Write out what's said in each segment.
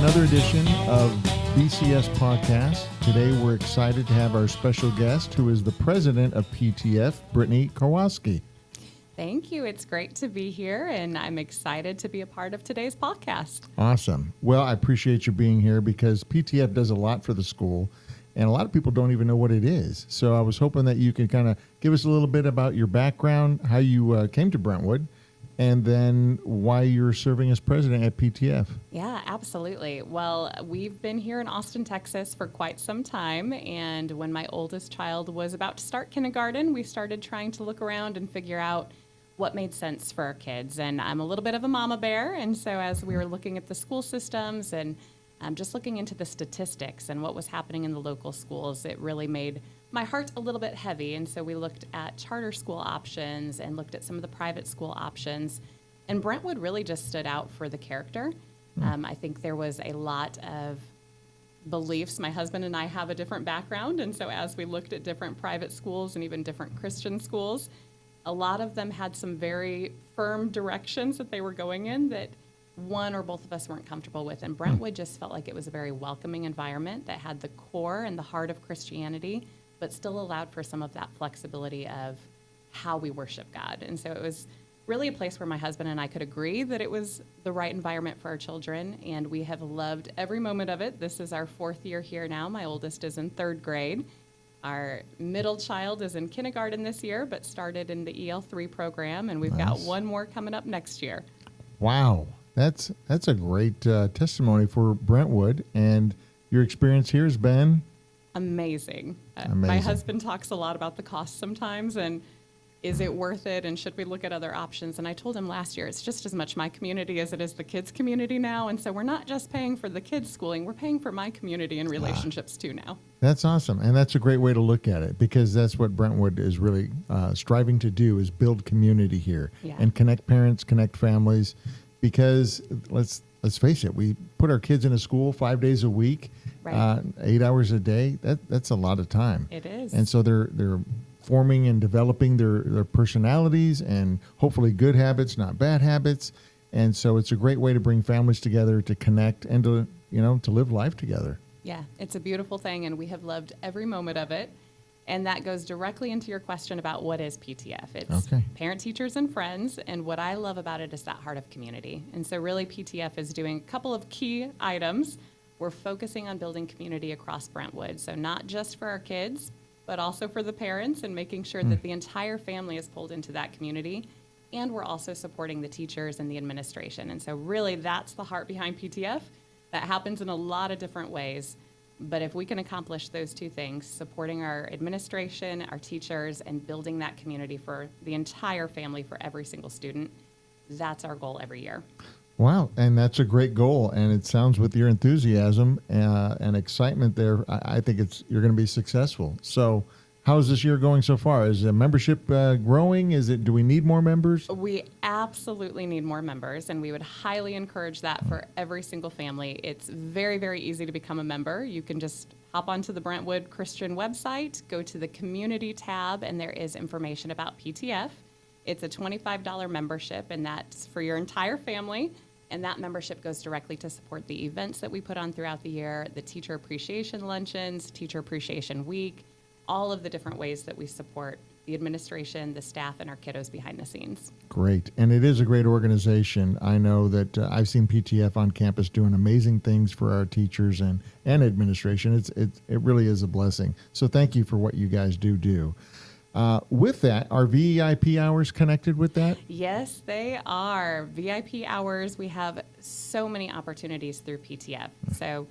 another edition of BCS Podcast. Today we're excited to have our special guest who is the president of PTF, Brittany Karwowski. Thank you. It's great to be here, and I'm excited to be a part of today's podcast. Awesome. Well, I appreciate you being here because PTF does a lot for the school, and a lot of people don't even know what it is. So I was hoping that you could kind of give us a little bit about your background, how you came to Brentwood, and then why you're serving as president at PTF. Yeah, absolutely. Well, we've been here in Austin, Texas for quite some time, and when my oldest child was about to start kindergarten, we started trying to look around and figure out what made sense for our kids. And I'm a little bit of a mama bear, and so as we were looking at the school systems and just looking into the statistics and what was happening in the local schools, it really made my heart a little bit heavy. And so we looked at charter school options and looked at some of the private school options. And Brentwood really just stood out for the character. I think there was a lot of beliefs. My husband and I have a different background. And so as we looked at different private schools and even different Christian schools, a lot of them had some very firm directions that they were going in that one or both of us weren't comfortable with. And Brentwood just felt like it was a very welcoming environment that had the core and the heart of Christianity, but still allowed for some of that flexibility of how we worship God. And so it was really a place where my husband and I could agree that it was the right environment for our children, and we have loved every moment of it. This is our fourth year here now. My oldest is in third grade. Our middle child is in kindergarten this year, but started in the EL3 program, and we've got one more coming up next year. Wow. That's a great testimony for Brentwood, and your experience here has been amazing. Amazing. My husband talks a lot about the cost sometimes, and is it worth it, and should we look at other options? And I told him last year, it's just as much my community as it is the kids' community now, and so we're not just paying for the kids' schooling, we're paying for my community and relationships too now. That's awesome, and that's a great way to look at it, because that's what Brentwood is really striving to do, is build community here and connect parents, connect families. Because let's face it, we put our kids in a school 5 days a week, 8 hours a day. That's a lot of time. It is. And so they're forming and developing their personalities and hopefully good habits, not bad habits. And so it's a great way to bring families together, to connect, and to live life together. Yeah, it's a beautiful thing, and we have loved every moment of it. And that goes directly into your question about what is PTF. It's parent, teachers, and friends. And what I love about it is that heart of community. And so really PTF is doing a couple of key items. We're focusing on building community across Brentwood. So not just for our kids, but also for the parents, and making sure that the entire family is pulled into that community. And we're also supporting the teachers and the administration. And so really that's the heart behind PTF. That happens in a lot of different ways. But if we can accomplish those two things, supporting our administration, our teachers, and building that community for the entire family, for every single student, that's our goal every year. Wow, and that's a great goal, and it sounds with your enthusiasm and excitement there, I think you're going to be successful. So how's this year going so far? Is the membership growing? Do we need more members? We absolutely need more members, and we would highly encourage that for every single family. It's very, very easy to become a member. You can just hop onto the Brentwood Christian website, go to the community tab, and there is information about PTF. It's a $25 membership, and that's for your entire family. And that membership goes directly to support the events that we put on throughout the year, the teacher appreciation luncheons, teacher appreciation week, all of the different ways that we support the administration, the staff, and our kiddos behind the scenes. Great. And it is a great organization. I know that I've seen PTF on campus doing amazing things for our teachers and administration. It really is a blessing. So thank you for what you guys do. With that, are VIP hours connected with that? Yes, they are. VIP hours, we have so many opportunities through PTF. So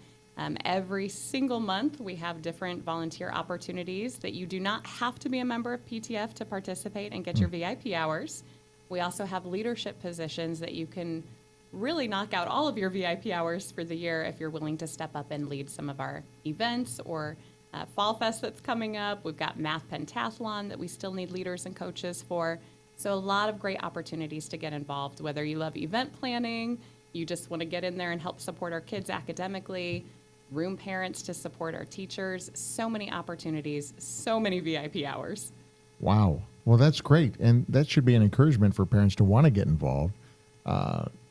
every single month, we have different volunteer opportunities that you do not have to be a member of PTF to participate and get your VIP hours. We also have leadership positions that you can really knock out all of your VIP hours for the year if you're willing to step up and lead some of our events, or Fall Fest that's coming up. We've got Math Pentathlon that we still need leaders and coaches for. So a lot of great opportunities to get involved, whether you love event planning, you just want to get in there and help support our kids academically, room parents to support our teachers. So many opportunities, so many VIP hours. Wow. Well, that's great. And that should be an encouragement for parents to want to get involved.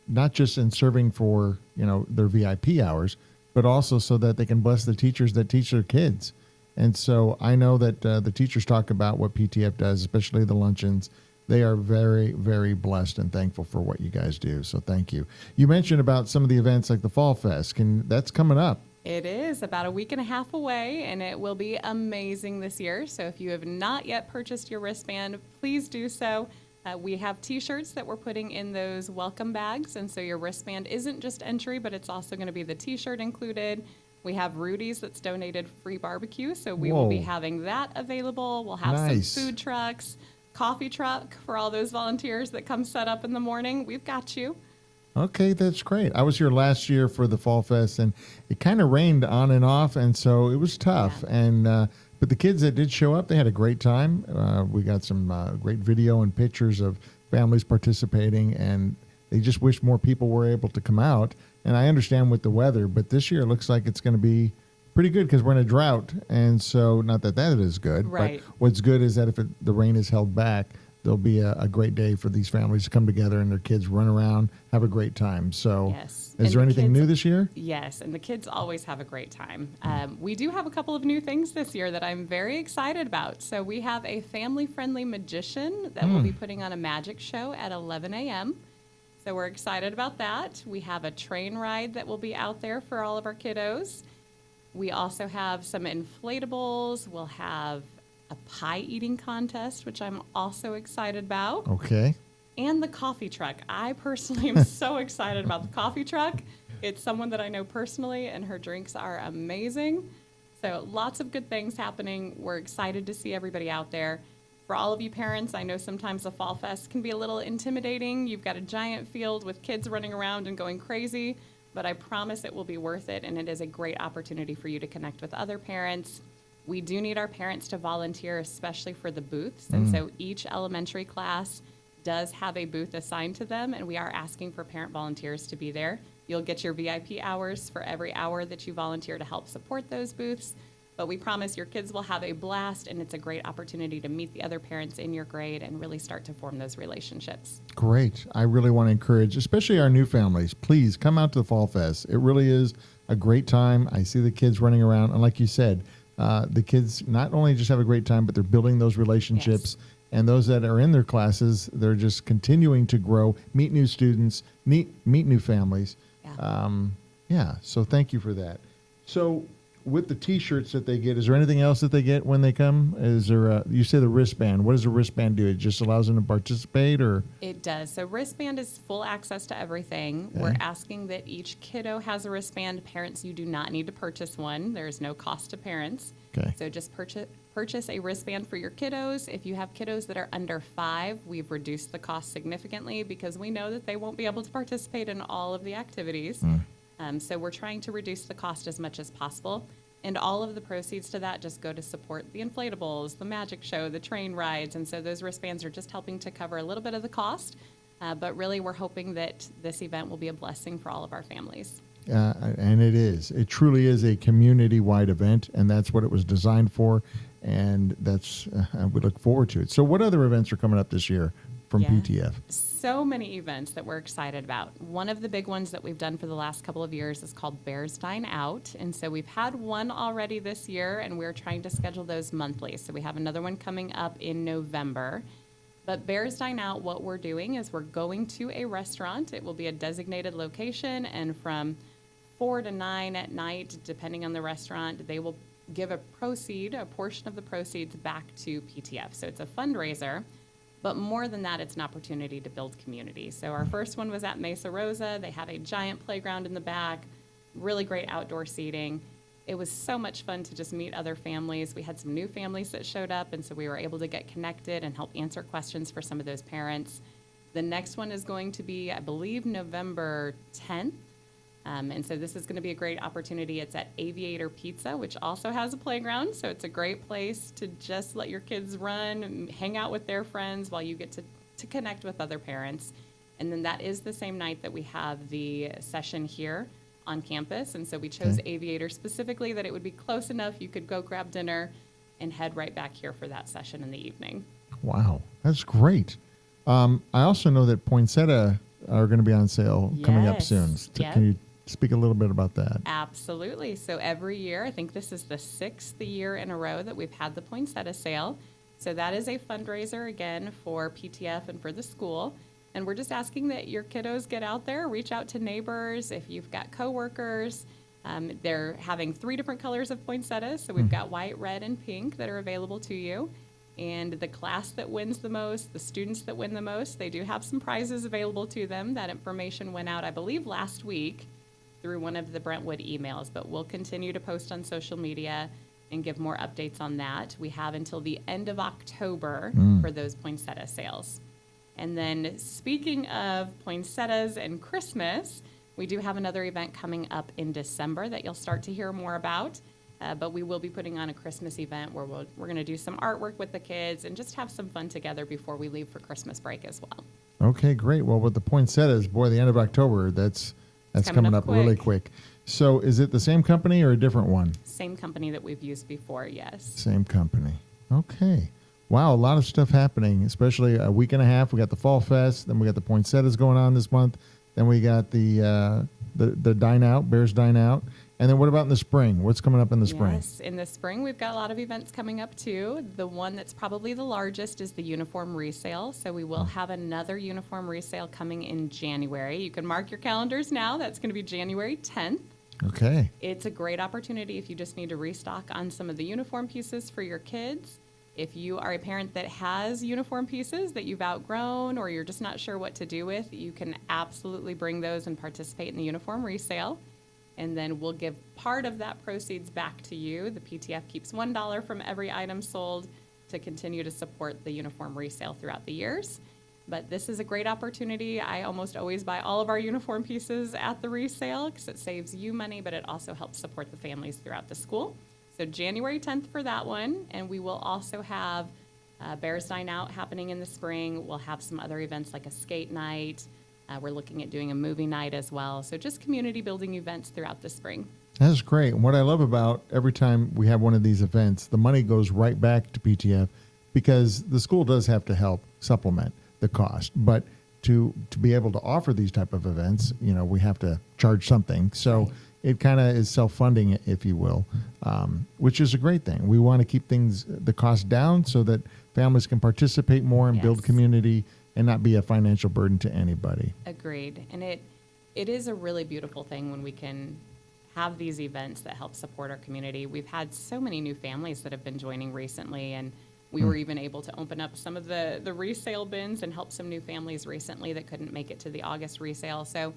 not just in serving for, their VIP hours, but also so that they can bless the teachers that teach their kids. And so I know that the teachers talk about what PTF does, especially the luncheons. They are very, very blessed and thankful for what you guys do. So thank you. You mentioned about some of the events like the Fall Fest. That's coming up. It is about a week and a half away, and it will be amazing this year. So if you have not yet purchased your wristband, please do so. We have T-shirts that we're putting in those welcome bags, and so your wristband isn't just entry, but it's also going to be the T-shirt included. We have Rudy's that's donated free barbecue, so we will be having that available. We'll have some food trucks, coffee truck for all those volunteers that come set up in the morning. We've got you. Okay, that's great. I was here last year for the Fall Fest, and it kind of rained on and off, and so it was tough. Yeah. And but the kids that did show up, they had a great time. We got some great video and pictures of families participating, and they just wish more people were able to come out. And I understand with the weather, but this year it looks like it's going to be pretty good because we're in a drought, and so not that is good. Right. But what's good is that if the rain is held back, there'll be a great day for these families to come together and their kids run around, have a great time. So yes. Is there anything new this year? Yes, and the kids always have a great time. We do have a couple of new things this year that I'm very excited about. So we have a family-friendly magician that will be putting on a magic show at 11 a.m., so we're excited about that. We have a train ride that will be out there for all of our kiddos. We also have some inflatables. We'll have a pie eating contest, which I'm also excited about. Okay. And the coffee truck. I personally am so excited about the coffee truck. It's someone that I know personally, and her drinks are amazing. So lots of good things happening. We're excited to see everybody out there. For all of you parents, I know sometimes the Fall Fest can be a little intimidating. You've got a giant field with kids running around and going crazy, but I promise it will be worth it, and it is a great opportunity for you to connect with other parents. We do need our parents to volunteer, especially for the booths, and so each elementary class does have a booth assigned to them, and we are asking for parent volunteers to be there. You'll get your VIP hours for every hour that you volunteer to help support those booths. But we promise your kids will have a blast, and it's a great opportunity to meet the other parents in your grade and really start to form those relationships. Great. I really want to encourage, especially our new families, please come out to the Fall Fest. It really is a great time. I see the kids running around, and like you said, the kids not only just have a great time, but they're building those relationships. Yes. And those that are in their classes, they're just continuing to grow, meet new students, meet new families. Yeah. So thank you for that. So with the T-shirts that they get, is there anything else that they get when they come? Is there you say the wristband. What does the wristband do? It just allows them to participate, or? It does. So wristband is full access to everything. Okay. We're asking that each kiddo has a wristband. Parents, you do not need to purchase one. There's no cost to parents. Okay. So just purchase a wristband for your kiddos. If you have kiddos that are under 5, we've reduced the cost significantly because we know that they won't be able to participate in all of the activities. So we're trying to reduce the cost as much as possible. And all of the proceeds to that just go to support the inflatables, the magic show, the train rides. And so those wristbands are just helping to cover a little bit of the cost. But really, we're hoping that this event will be a blessing for all of our families. And it is. It truly is a community-wide event, and that's what it was designed for. And that's we look forward to it. So what other events are coming up this year from PTF? So many events that we're excited about. One of the big ones that we've done for the last couple of years is called Bears Dine Out. And so we've had one already this year, and we're trying to schedule those monthly. So we have another one coming up in November. But Bears Dine Out, what we're doing is we're going to a restaurant. It will be a designated location, and from 4 to 9 at night, depending on the restaurant, they will give a portion of the proceeds back to PTF. So it's a fundraiser. But more than that, it's an opportunity to build community. So our first one was at Mesa Rosa. They have a giant playground in the back, really great outdoor seating. It was so much fun to just meet other families. We had some new families that showed up, and so we were able to get connected and help answer questions for some of those parents. The next one is going to be, I believe, November 10th. And so this is going to be a great opportunity. It's at Aviator Pizza, which also has a playground. So it's a great place to just let your kids run and hang out with their friends while you get to connect with other parents. And then that is the same night that we have the session here on campus. And so we chose Aviator specifically that it would be close enough you could go grab dinner and head right back here for that session in the evening. Wow, that's great. I also know that Poinsettia are going to be on sale coming up Yes. soon. Yep. Can you speak a little bit about that? Absolutely. So every year, I think this is the 6th year in a row that we've had the poinsettia sale. So that is a fundraiser, again, for PTF and for the school. And we're just asking that your kiddos get out there, reach out to neighbors. If you've got coworkers, they're having 3 different colors of poinsettias. So we've got white, red, and pink that are available to you. And the class that wins the most, the students that win the most, they do have some prizes available to them. That information went out, I believe, last week through one of the Brentwood emails, but we'll continue to post on social media and give more updates on that. We have until the end of October for those poinsettia sales. And then speaking of poinsettias and Christmas, we do have another event coming up in December that you'll start to hear more about. But we will be putting on a Christmas event where we're going to do some artwork with the kids and just have some fun together before we leave for Christmas break as well. Okay, great. Well, with the poinsettias, boy, the end of October, that's coming up really quick. So is it the same company or a different one? Same company that we've used before, yes. Same company. Okay. Wow, a lot of stuff happening, especially a week and a half. We got the Fall Fest, then we got the poinsettias going on this month. Then we got the Dine Out, Bears Dine Out. And then what about in the spring? What's coming up in the spring? Yes, in the spring, we've got a lot of events coming up too. The one that's probably the largest is the uniform resale. So we will have another uniform resale coming in January. You can mark your calendars now. That's going to be January 10th. Okay. It's a great opportunity if you just need to restock on some of the uniform pieces for your kids. If you are a parent that has uniform pieces that you've outgrown or you're just not sure what to do with, you can absolutely bring those and participate in the uniform resale. And then we'll give part of that proceeds back to you. The PTF keeps $1 from every item sold to continue to support the uniform resale throughout the years. But this is a great opportunity. I almost always buy all of our uniform pieces at the resale because it saves you money, but it also helps support the families throughout the school. So January 10th for that one. And we will also have Bears Dine Out happening in the spring. We'll have some other events like a skate night. We're looking at doing a movie night as well. So just community building events throughout the spring. That's great. And what I love about every time we have one of these events, the money goes right back to PTF because the school does have to help supplement the cost. But to be able to offer these type of events, we have to charge something. So Right. It kind of is self-funding, if you will, which is a great thing. We want to keep the cost down so that families can participate more and build Yes. community and not be a financial burden to anybody. Agreed. And it is a really beautiful thing when we can have these events that help support our community. We've had so many new families that have been joining recently, and we were even able to open up some of the resale bins and help some new families recently that couldn't make it to the August resale. So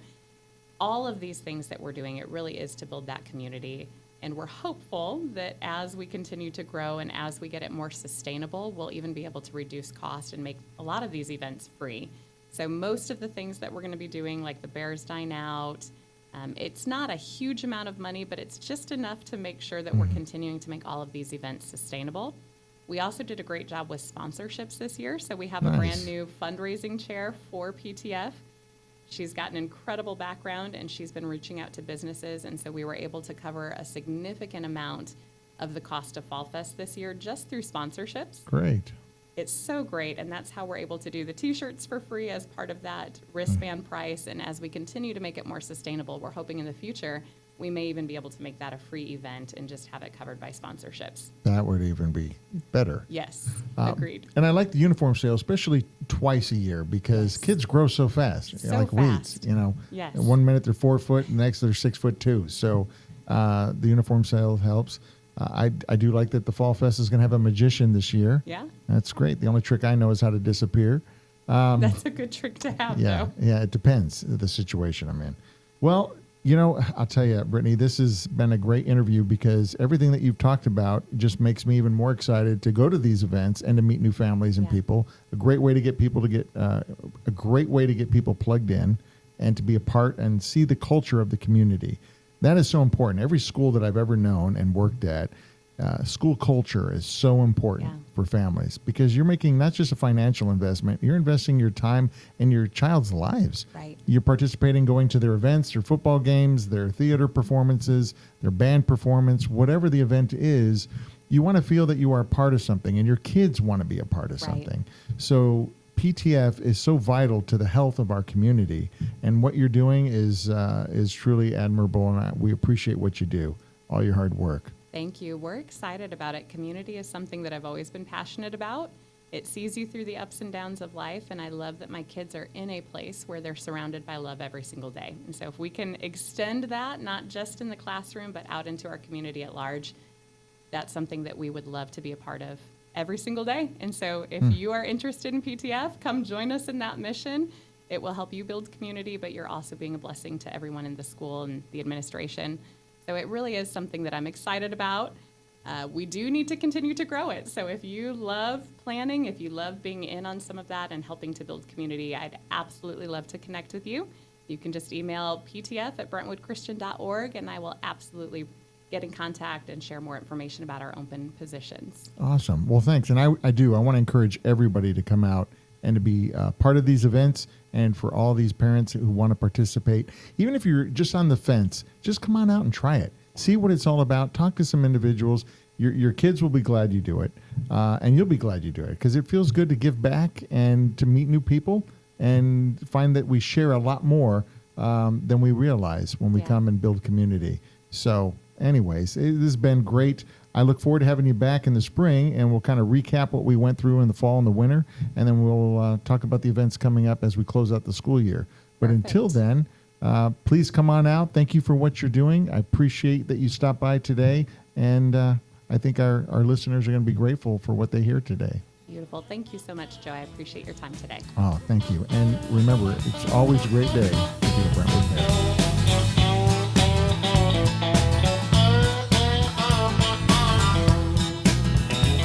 all of these things that we're doing, it really is to build that community. And we're hopeful that as we continue to grow and as we get it more sustainable, we'll even be able to reduce cost and make a lot of these events free. So most of the things that we're going to be doing, like the Bears Dine Out, it's not a huge amount of money, but it's just enough to make sure that we're continuing to make all of these events sustainable. We also did a great job with sponsorships this year. So we have a Nice. brand new fundraising chair for PTF. She's got an incredible background, and she's been reaching out to businesses, and so we were able to cover a significant amount of the cost of Fall Fest this year just through sponsorships. Great. It's so great, and that's how we're able to do the T-shirts for free as part of that wristband price, and as we continue to make it more sustainable, we're hoping in the future we may even be able to make that a free event and just have it covered by sponsorships. That would even be better. Yes, agreed. And I like the uniform sale, especially twice a year, because kids grow so fast, So like fast. weeds. Yes. And 1 minute they're 4 foot, and the next they're 6'2". So the uniform sale helps. I do like that the Fall Fest is going to have a magician this year. Yeah, That's great. The only trick I know is how to disappear. that's a good trick to have, though. Yeah, it depends the situation I'm in. Well, I'll tell you, Brittany, this has been a great interview because everything that you've talked about just makes me even more excited to go to these events and to meet new families and Yeah. people. A great way to get people plugged in and to be a part and see the culture of the community. That is so important. Every school that I've ever known and worked at, school culture is so important Yeah. for families because you're making not just a financial investment, you're investing your time in your child's lives. Right. You're participating, going to their events, their football games, their theater performances, their band performance, whatever the event is. You want to feel that you are a part of something, and your kids want to be a part of Right. something. So PTF is so vital to the health of our community, and what you're doing is truly admirable, and we appreciate what you do, all your hard work. Thank you. We're excited about it. Community is something that I've always been passionate about. It sees you through the ups and downs of life, and I love that my kids are in a place where they're surrounded by love every single day. And so if we can extend that, not just in the classroom, but out into our community at large, that's something that we would love to be a part of every single day. And so if you are interested in PTF, come join us in that mission. It will help you build community, but you're also being a blessing to everyone in the school and the administration. So it really is something that I'm excited about. We do need to continue to grow it. So if you love planning, if you love being in on some of that and helping to build community, I'd absolutely love to connect with you. You can just email ptf@brentwoodchristian.org, and I will absolutely get in contact and share more information about our open positions. Awesome. Well, thanks. And I want to encourage everybody to come out and to be part of these events, and for all these parents who want to participate. Even if you're just on the fence, just come on out and try it. See what it's all about. Talk to some individuals. Your kids will be glad you do it, and you'll be glad you do it, because it feels good to give back and to meet new people and find that we share a lot more than we realize when we come and build community. So anyways, this has been great. I look forward to having you back in the spring, and we'll kind of recap what we went through in the fall and the winter, and then we'll talk about the events coming up as we close out the school year. But until then, please come on out. Thank you for what you're doing. I appreciate that you stopped by today, and I think our listeners are going to be grateful for what they hear today. Beautiful. Thank you so much, Joe. I appreciate your time today. Oh, thank you. And remember, it's always a great day to be a Brentwood parent.